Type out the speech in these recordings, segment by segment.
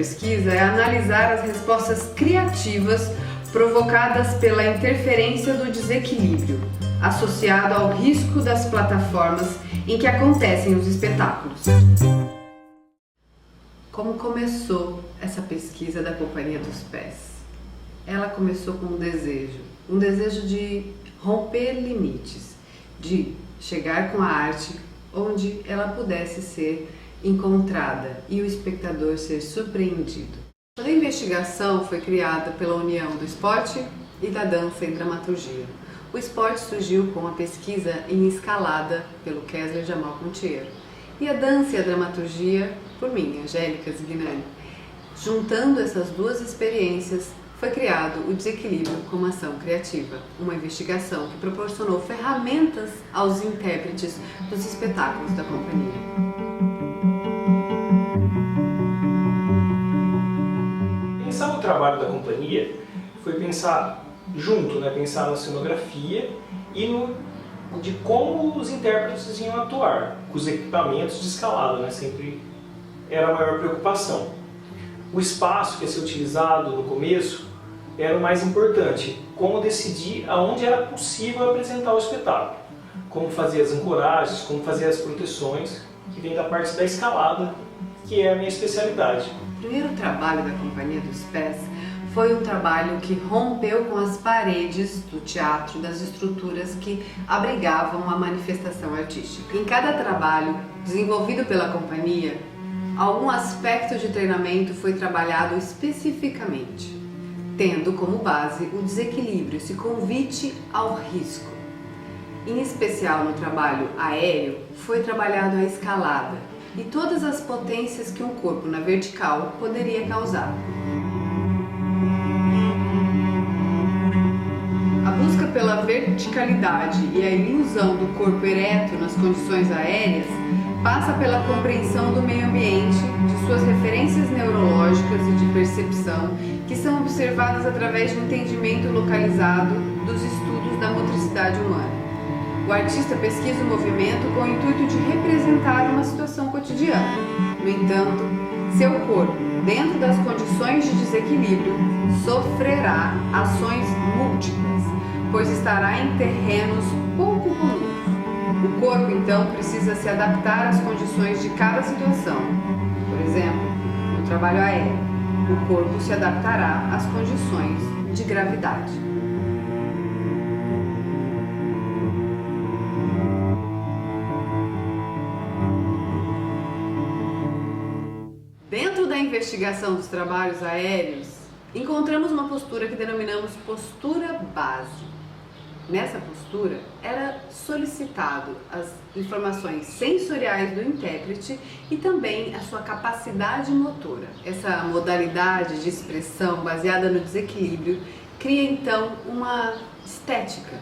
pesquisa é analisar as respostas criativas provocadas pela interferência do desequilíbrio, associado ao risco das plataformas em que acontecem os espetáculos. Como começou essa pesquisa da Companhia dos Pés? Ela começou com um desejo de romper limites, de chegar com a arte onde ela pudesse ser encontrada e o espectador ser surpreendido. Toda a investigação foi criada pela união do esporte e da dança em dramaturgia. O esporte surgiu com a pesquisa em escalada pelo Kessler Jamal Pontiero e a dança e a dramaturgia por mim, Angélica Zignani. Juntando essas duas experiências, foi criado o Desequilíbrio como Ação Criativa, uma investigação que proporcionou ferramentas aos intérpretes dos espetáculos da companhia. Pensar o trabalho da companhia foi pensar junto, pensar na cenografia e de como os intérpretes iam atuar, com os equipamentos de escalada, sempre era a maior preocupação. O espaço que ia ser utilizado no começo era o mais importante, como decidir aonde era possível apresentar o espetáculo, como fazer as ancoragens, como fazer as proteções, que vem da parte da escalada, que é a minha especialidade. O primeiro trabalho da Companhia dos Pés foi um trabalho que rompeu com as paredes do teatro, das estruturas que abrigavam a manifestação artística. Em cada trabalho desenvolvido pela companhia, algum aspecto de treinamento foi trabalhado especificamente, tendo como base o desequilíbrio, esse convite ao risco. Em especial no trabalho aéreo, foi trabalhado a escalada e todas as potências que um corpo na vertical poderia causar. A busca pela verticalidade e a ilusão do corpo ereto nas condições aéreas passa pela compreensão do meio ambiente, de suas referências neurológicas e de percepção, que são observadas através de um entendimento localizado dos estudos da motricidade humana. O artista pesquisa o movimento com o intuito de representar uma situação cotidiana. No entanto, seu corpo, dentro das condições de desequilíbrio, sofrerá ações múltiplas, pois estará em terrenos pouco comuns. O corpo, então, precisa se adaptar às condições de cada situação. Por exemplo, no trabalho aéreo, o corpo se adaptará às condições de gravidade. Dentro da investigação dos trabalhos aéreos, encontramos uma postura que denominamos postura base. Nessa postura, era solicitado as informações sensoriais do intérprete e também a sua capacidade motora. Essa modalidade de expressão baseada no desequilíbrio cria então uma estética,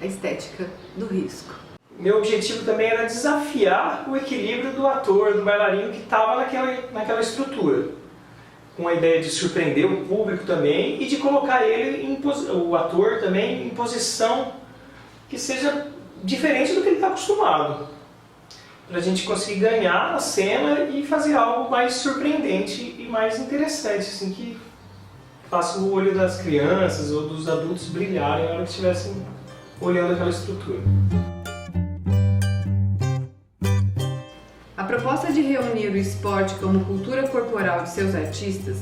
a estética do risco. Meu objetivo também era desafiar o equilíbrio do ator, do bailarino que estava naquela estrutura, com a ideia de surpreender o público também e de colocar o ator também em posição que seja diferente do que ele está acostumado, para a gente conseguir ganhar a cena e fazer algo mais surpreendente e mais interessante, que faça o olho das crianças ou dos adultos brilharem na hora que estivessem olhando aquela estrutura. A proposta de reunir o esporte como cultura corporal de seus artistas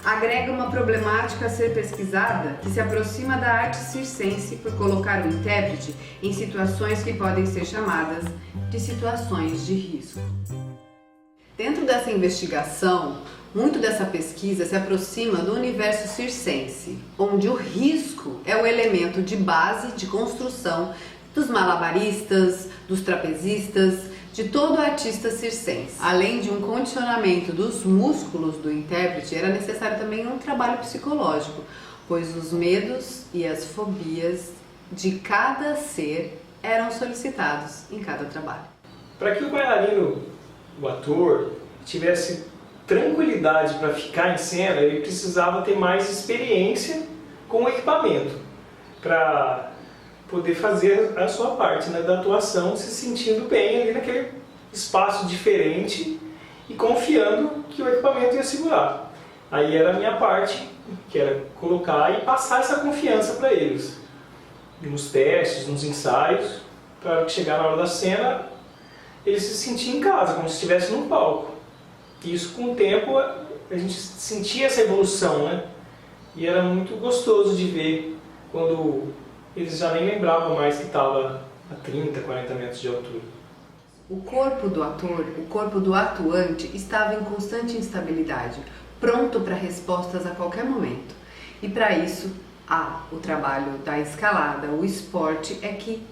agrega uma problemática a ser pesquisada que se aproxima da arte circense por colocar o intérprete em situações que podem ser chamadas de situações de risco. Dentro dessa investigação, muito dessa pesquisa se aproxima do universo circense, onde o risco é o elemento de base de construção dos malabaristas, dos trapezistas, de todo artista circense. Além de um condicionamento dos músculos do intérprete, era necessário também um trabalho psicológico, pois os medos e as fobias de cada ser eram solicitados em cada trabalho. Para que o bailarino, o ator, tivesse tranquilidade para ficar em cena, ele precisava ter mais experiência com o equipamento, para poder fazer a sua parte da atuação, se sentindo bem ali naquele espaço diferente e confiando que o equipamento ia segurar. Aí era a minha parte, que era colocar e passar essa confiança para eles. Nos testes, nos ensaios, para chegar na hora da cena, eles se sentiam em casa, como se estivesse no palco. E isso, com o tempo, a gente sentia essa evolução, né? E era muito gostoso de ver quando eles já nem lembravam mais que estava a 30, 40 metros de altura. O corpo do ator, o corpo do atuante, estava em constante instabilidade, pronto para respostas a qualquer momento. E para isso, o trabalho da escalada, o esporte, é que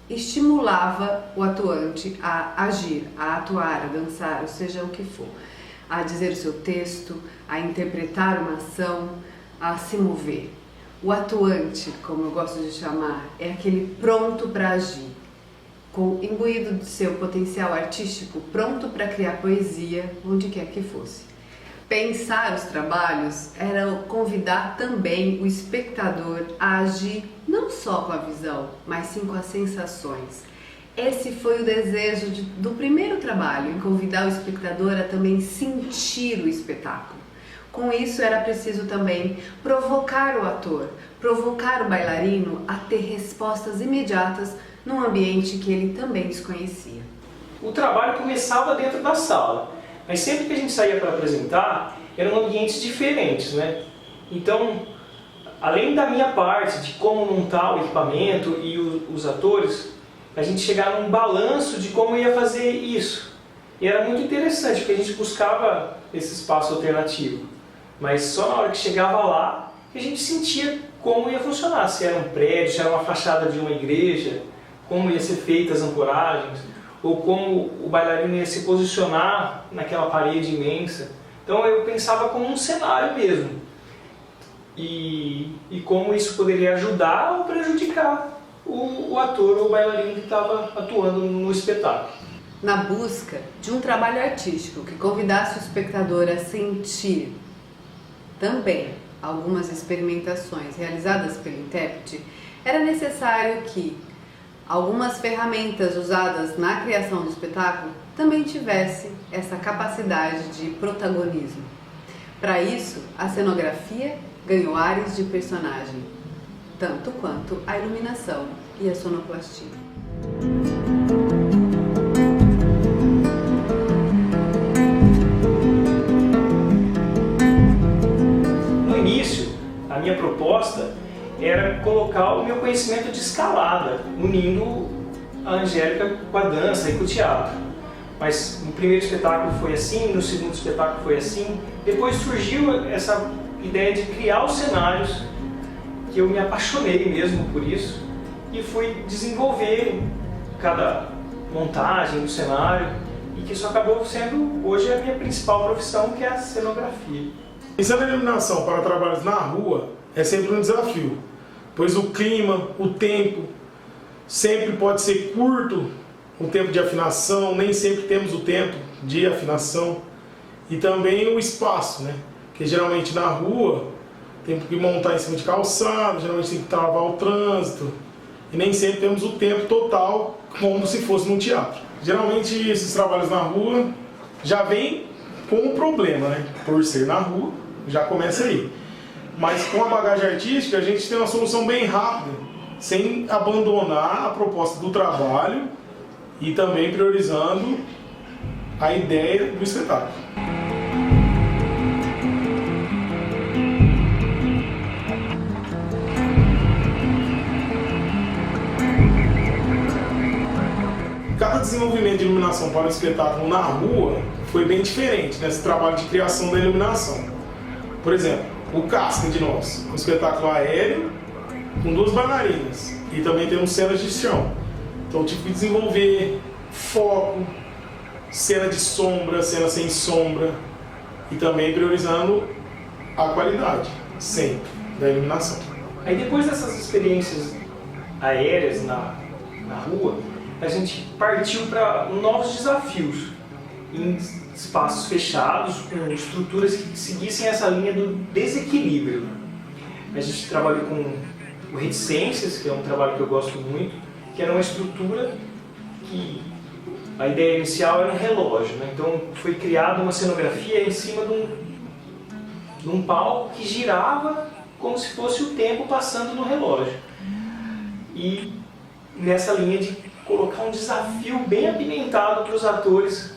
estimulava o atuante a agir, a atuar, a dançar, ou seja o que for, a dizer o seu texto, a interpretar uma ação, a se mover. O atuante, como eu gosto de chamar, é aquele pronto para agir, imbuído de seu potencial artístico, pronto para criar poesia onde quer que fosse. Pensar os trabalhos era convidar também o espectador a agir não só com a visão, mas sim com as sensações. Esse foi o desejo do primeiro trabalho, em convidar o espectador a também sentir o espetáculo. Com isso era preciso também provocar o ator, provocar o bailarino a ter respostas imediatas num ambiente que ele também desconhecia. O trabalho começava dentro da sala, mas sempre que a gente saía para apresentar, eram ambientes diferentes, né? Então, além da minha parte, de como montar o equipamento e os atores, a gente chegava num balanço de como ia fazer isso. E era muito interessante, porque a gente buscava esse espaço alternativo. Mas só na hora que chegava lá, a gente sentia como ia funcionar. Se era um prédio, se era uma fachada de uma igreja, como ia ser feitas as ancoragens, ou como o bailarino ia se posicionar naquela parede imensa. Então eu pensava como um cenário mesmo. E como isso poderia ajudar ou prejudicar o ator ou o bailarino que estava atuando no espetáculo. Na busca de um trabalho artístico que convidasse o espectador a sentir também algumas experimentações realizadas pelo intérprete, era necessário que algumas ferramentas usadas na criação do espetáculo também tivessem essa capacidade de protagonismo. Para isso, a cenografia ganhou ares de personagem, tanto quanto a iluminação e a sonoplastia. No início, a minha proposta era colocar o meu conhecimento de escalada, unindo a Angélica com a dança e com o teatro. Mas no primeiro espetáculo foi assim, no segundo espetáculo foi assim. Depois surgiu essa ideia de criar os cenários, que eu me apaixonei mesmo por isso, e fui desenvolver cada montagem do cenário, e que isso acabou sendo hoje a minha principal profissão, que é a cenografia. Pensando na iluminação para trabalhos na rua é sempre um desafio, pois o clima, o tempo, sempre pode ser curto, o tempo de afinação, nem sempre temos o tempo de afinação, e também o espaço, né? Porque geralmente na rua tem que montar em cima de calçada, geralmente tem que travar o trânsito, e nem sempre temos o tempo total como se fosse num teatro. Geralmente esses trabalhos na rua já vêm com um problema, né? Por ser na rua, já começa aí. Mas com a bagagem artística a gente tem uma solução bem rápida, sem abandonar a proposta do trabalho e também priorizando a ideia do espetáculo. Cada desenvolvimento de iluminação para o espetáculo na rua foi bem diferente nesse trabalho de criação da iluminação. Por exemplo, o Casting de Nós, um espetáculo aéreo com 2 bailarinas e também temos cenas de chão. Então tive que desenvolver foco, cena de sombra, cena sem sombra e também priorizando a qualidade, sempre, da iluminação. Aí depois dessas experiências aéreas na rua, a gente partiu para novos desafios em espaços fechados, com estruturas que seguissem essa linha do desequilíbrio. A gente trabalhou com o Reticências, que é um trabalho que eu gosto muito, que era uma estrutura que a ideia inicial era um relógio, né? Então foi criada uma cenografia em cima de num palco que girava como se fosse o tempo passando no relógio. E nessa linha de colocar um desafio bem apimentado para os atores,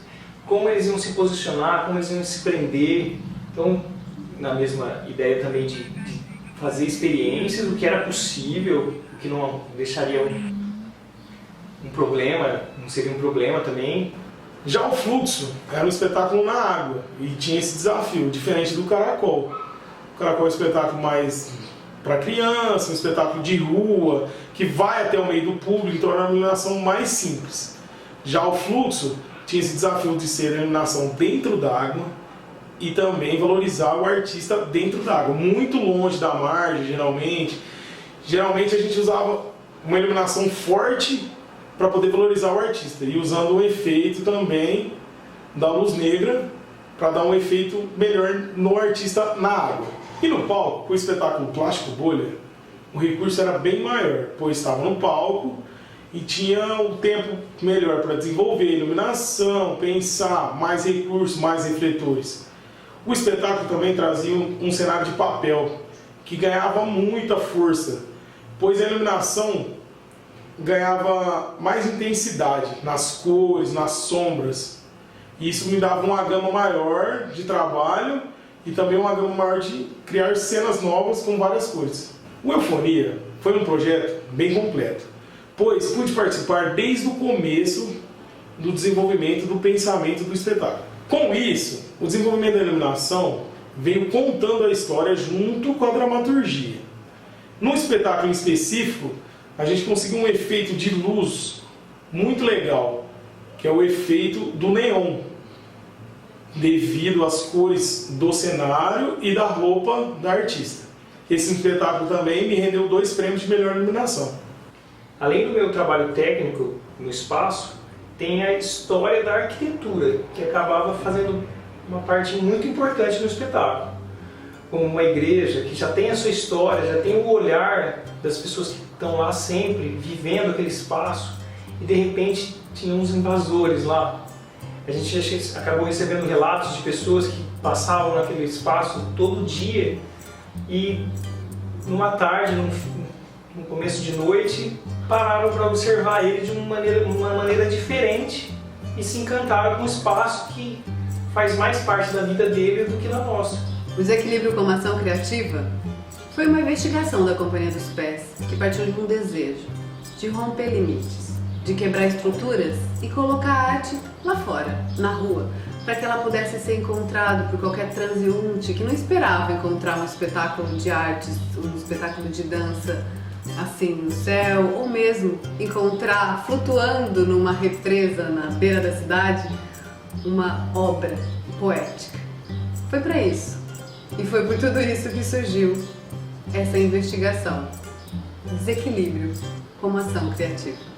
como eles iam se posicionar, como eles iam se prender. Então, na mesma ideia também de fazer experiências, o que era possível, o que não deixaria um problema, não seria um problema também. Já o Fluxo era um espetáculo na água e tinha esse desafio, diferente do Caracol. O Caracol é um espetáculo mais para criança, um espetáculo de rua, que vai até o meio do público, então era uma iluminação mais simples. Já o Fluxo tinha esse desafio de ser a iluminação dentro d'água e também valorizar o artista dentro d'água, muito longe da margem, geralmente. Geralmente a gente usava uma iluminação forte para poder valorizar o artista e usando o efeito também da luz negra para dar um efeito melhor no artista na água. E no palco, o espetáculo Plástico Bolha, o recurso era bem maior, pois estava no palco e tinha um tempo melhor para desenvolver iluminação, pensar, mais recursos, mais refletores. O espetáculo também trazia um cenário de papel, que ganhava muita força, pois a iluminação ganhava mais intensidade nas cores, nas sombras. E isso me dava uma gama maior de trabalho e também uma gama maior de criar cenas novas com várias cores. O Eufonia foi um projeto bem completo, pois pude participar desde o começo do desenvolvimento do pensamento do espetáculo. Com isso, o desenvolvimento da iluminação veio contando a história junto com a dramaturgia. No espetáculo em específico, a gente conseguiu um efeito de luz muito legal, que é o efeito do neon, devido às cores do cenário e da roupa da artista. Esse espetáculo também me rendeu 2 prêmios de melhor iluminação. Além do meu trabalho técnico no espaço, tem a história da arquitetura, que acabava fazendo uma parte muito importante no espetáculo. Como uma igreja que já tem a sua história, já tem o olhar das pessoas que estão lá sempre, vivendo aquele espaço, e de repente tinha uns invasores lá. A gente acabou recebendo relatos de pessoas que passavam naquele espaço todo dia e numa tarde, no começo de noite, pararam para observar ele de uma maneira diferente e se encantaram com um espaço que faz mais parte da vida dele do que da nossa. O Desequilíbrio como ação criativa foi uma investigação da Companhia dos Pés que partiu de um desejo de romper limites, de quebrar estruturas e colocar a arte lá fora, na rua, para que ela pudesse ser encontrada por qualquer transeunte que não esperava encontrar um espetáculo de artes, um espetáculo de dança assim no céu, ou mesmo encontrar flutuando numa represa na beira da cidade uma obra poética. Foi para isso, e foi por tudo isso que surgiu essa investigação. Desequilíbrio como ação criativa.